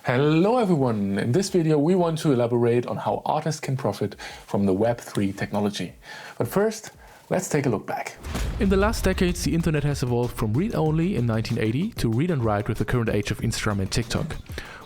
Hello everyone! In this video we want to elaborate on how artists can profit from the Web3 technology. But first, let's take a look back. In the last decades, the internet has evolved from read-only in 1980 to read and write with the current age of Instagram and TikTok.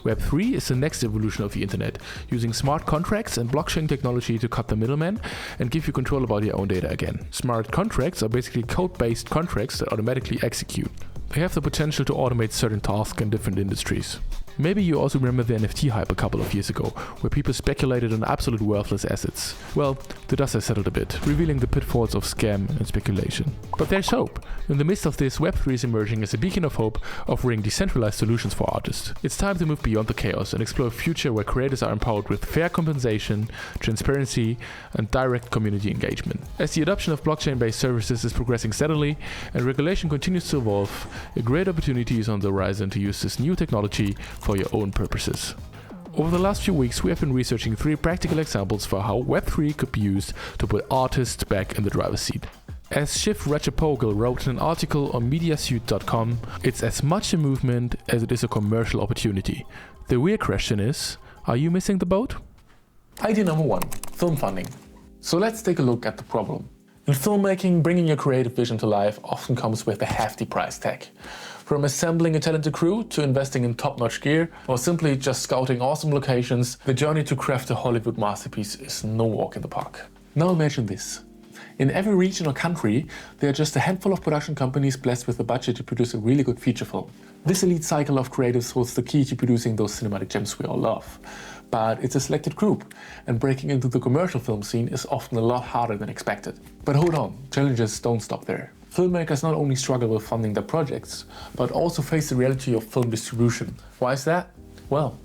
Web3 is the next evolution of the internet, using smart contracts and blockchain technology to cut the middleman and give you control about your own data again. Smart contracts are basically code-based contracts that automatically execute. They have the potential to automate certain tasks in different industries. Maybe you also remember the NFT hype a couple of years ago, where people speculated on absolute worthless assets. Well, the dust has settled a bit, revealing the pitfalls of scam and speculation. But there's hope. In the midst of this, Web3 is emerging as a beacon of hope, offering decentralized solutions for artists. It's time to move beyond the chaos and explore a future where creators are empowered with fair compensation, transparency, and direct community engagement. As the adoption of blockchain-based services is progressing steadily and regulation continues to evolve, a great opportunity is on the horizon to use this new technology for your own purposes. Over the last few weeks, we have been researching 3 practical examples for how Web3 could be used to put artists back in the driver's seat. As Shiv Rajapogel wrote in an article on MediaSuite.com, it's as much a movement as it is a commercial opportunity. The real question is, are you missing the boat? Idea number 1, film funding. So let's take a look at the problem. In filmmaking, bringing your creative vision to life often comes with a hefty price tag. From assembling a talented crew to investing in top-notch gear or simply just scouting awesome locations, the journey to craft a Hollywood masterpiece is no walk in the park. Now imagine this. In every region or country, there are just a handful of production companies blessed with the budget to produce a really good feature film. This elite cycle of creatives holds the key to producing those cinematic gems we all love. But it's a selected group, and breaking into the commercial film scene is often a lot harder than expected. But hold on, challenges don't stop there. Filmmakers not only struggle with funding their projects, but also face the reality of film distribution. Why is that? Well,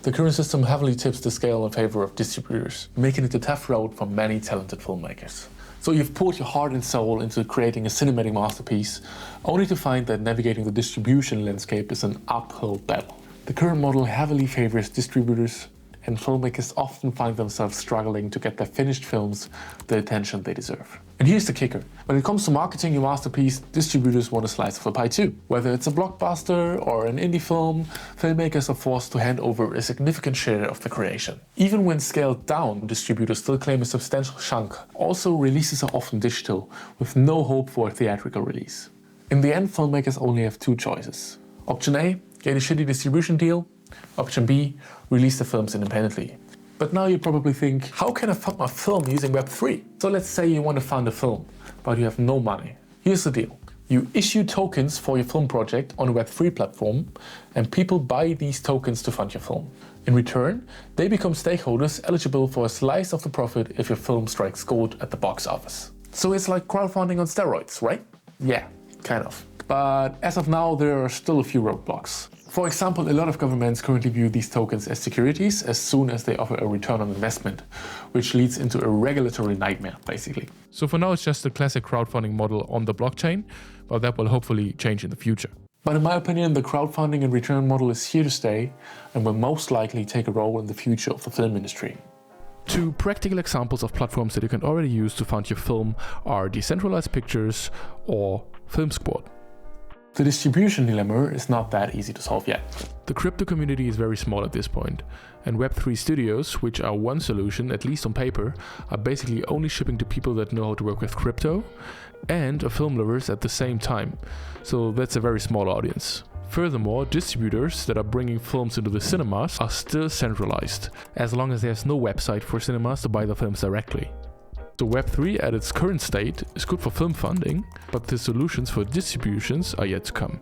the current system heavily tips the scale in favor of distributors, making it a tough road for many talented filmmakers. So you've poured your heart and soul into creating a cinematic masterpiece, only to find that navigating the distribution landscape is an uphill battle. The current model heavily favors distributors, and filmmakers often find themselves struggling to get their finished films the attention they deserve. And here's the kicker. When it comes to marketing your masterpiece, distributors want a slice of the pie too. Whether it's a blockbuster or an indie film, filmmakers are forced to hand over a significant share of the creation. Even when scaled down, distributors still claim a substantial chunk. Also, releases are often digital, with no hope for a theatrical release. In the end, filmmakers only have 2 choices. Option A, get a shitty distribution deal. Option B, release the films independently. But now you probably think, how can I fund my film using Web3? So let's say you want to fund a film, but you have no money. Here's the deal. You issue tokens for your film project on a Web3 platform, and people buy these tokens to fund your film. In return, they become stakeholders eligible for a slice of the profit if your film strikes gold at the box office. So it's like crowdfunding on steroids, right? Yeah, kind of. But as of now, there are still a few roadblocks. For example, a lot of governments currently view these tokens as securities as soon as they offer a return on investment, which leads into a regulatory nightmare, basically. So for now, it's just a classic crowdfunding model on the blockchain, but that will hopefully change in the future. But in my opinion, the crowdfunding and return model is here to stay and will most likely take a role in the future of the film industry. 2 practical examples of platforms that you can already use to fund your film are Decentralized Pictures or Film Squad. The distribution dilemma is not that easy to solve yet. The crypto community is very small at this point, and Web3 studios, which are one solution, at least on paper, are basically only shipping to people that know how to work with crypto and are film lovers at the same time, so that's a very small audience. Furthermore, distributors that are bringing films into the cinemas are still centralized, as long as there's no website for cinemas to buy the films directly. So Web3 at its current state is good for film funding, but the solutions for distributions are yet to come.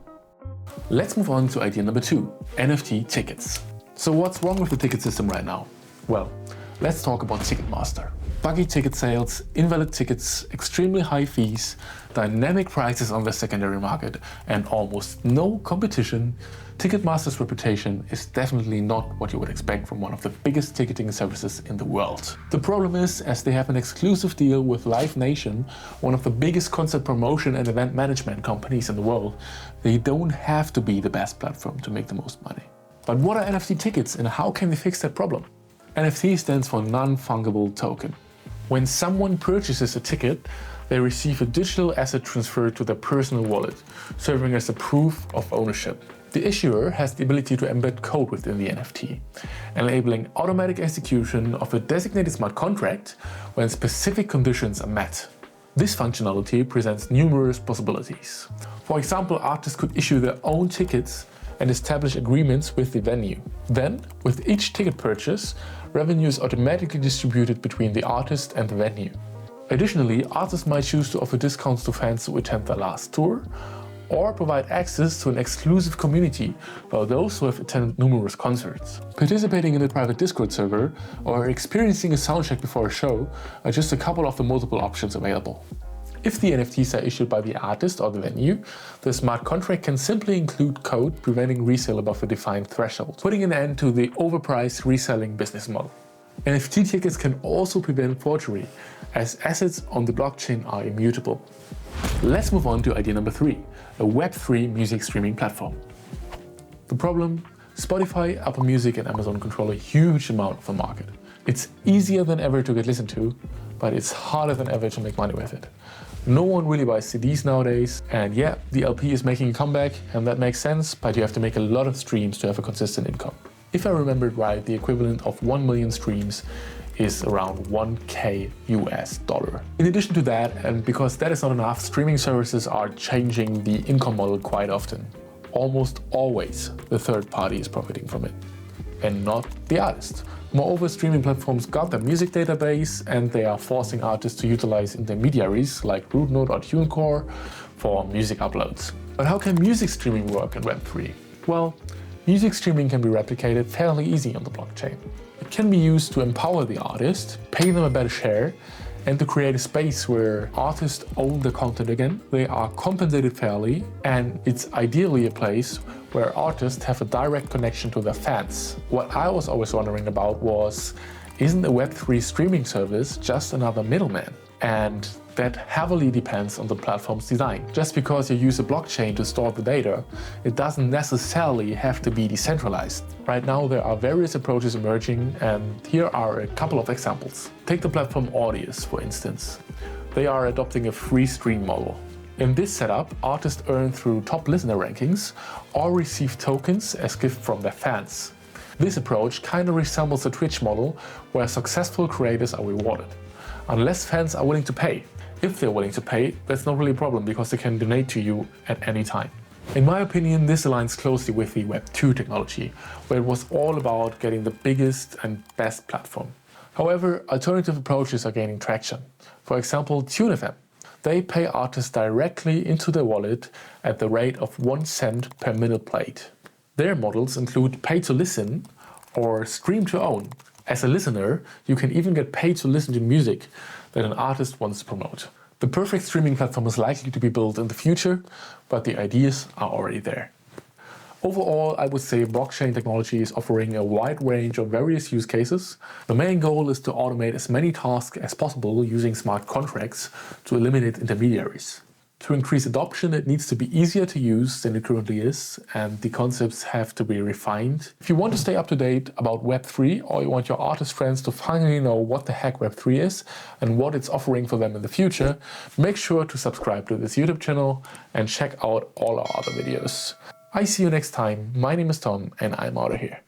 Let's move on to idea number 2, NFT tickets. So what's wrong with the ticket system right now? Well, let's talk about Ticketmaster. Buggy ticket sales, invalid tickets, extremely high fees, dynamic prices on the secondary market, and almost no competition. Ticketmaster's reputation is definitely not what you would expect from one of the biggest ticketing services in the world. The problem is, as they have an exclusive deal with Live Nation, one of the biggest concert promotion and event management companies in the world, they don't have to be the best platform to make the most money. But what are NFT tickets and how can they fix that problem? NFT stands for non-fungible token. When someone purchases a ticket, they receive a digital asset transferred to their personal wallet, serving as a proof of ownership. The issuer has the ability to embed code within the NFT, enabling automatic execution of a designated smart contract when specific conditions are met. This functionality presents numerous possibilities. For example, artists could issue their own tickets and establish agreements with the venue. Then, with each ticket purchase, revenue is automatically distributed between the artist and the venue. Additionally, artists might choose to offer discounts to fans who attend their last tour, or provide access to an exclusive community for those who have attended numerous concerts. Participating in a private Discord server or experiencing a soundcheck before a show are just a couple of the multiple options available. If the NFTs are issued by the artist or the venue, the smart contract can simply include code preventing resale above a defined threshold, putting an end to the overpriced reselling business model. NFT tickets can also prevent forgery, as assets on the blockchain are immutable. Let's move on to idea number 3, a Web3 music streaming platform. The problem? Spotify, Apple Music and Amazon control a huge amount of the market. It's easier than ever to get listened to, but it's harder than ever to make money with it. No one really buys CDs nowadays, and yeah, the LP is making a comeback, and that makes sense, but you have to make a lot of streams to have a consistent income. If I remembered right, the equivalent of 1 million streams is around $1,000 US. In addition to that, and because that is not enough, streaming services are changing the income model quite often. Almost always the third party is profiting from it, and not the artist. Moreover, streaming platforms got their music database and they are forcing artists to utilize intermediaries like Rootnote or TuneCore for music uploads. But how can music streaming work in Web3? Well, music streaming can be replicated fairly easy on the blockchain. It can be used to empower the artist, pay them a better share, and to create a space where artists own the content again, they are compensated fairly, and it's ideally a place where artists have a direct connection to their fans. What I was always wondering about was, isn't a Web3 streaming service just another middleman? And that heavily depends on the platform's design. Just because you use a blockchain to store the data, it doesn't necessarily have to be decentralized. Right now there are various approaches emerging, and here are a couple of examples. Take the platform Audius, for instance. They are adopting a free stream model. In this setup, artists earn through top listener rankings or receive tokens as gift from their fans. This approach kind of resembles the Twitch model, where successful creators are rewarded, unless fans are willing to pay. If they're willing to pay, that's not really a problem because they can donate to you at any time. In my opinion, this aligns closely with the Web2 technology, where it was all about getting the biggest and best platform. However, alternative approaches are gaining traction. For example, TuneFM. They pay artists directly into their wallet at the rate of 1 cent per minute played. Their models include pay to listen or stream to own. As a listener, you can even get paid to listen to music that an artist wants to promote. The perfect streaming platform is likely to be built in the future, but the ideas are already there. Overall, I would say blockchain technology is offering a wide range of various use cases. The main goal is to automate as many tasks as possible using smart contracts to eliminate intermediaries. To increase adoption, it needs to be easier to use than it currently is, and the concepts have to be refined. If you want to stay up to date about Web3, or you want your artist friends to finally know what the heck Web3 is and what it's offering for them in the future, make sure to subscribe to this YouTube channel and check out all our other videos. I see you next time. My name is Tom and I'm out of here.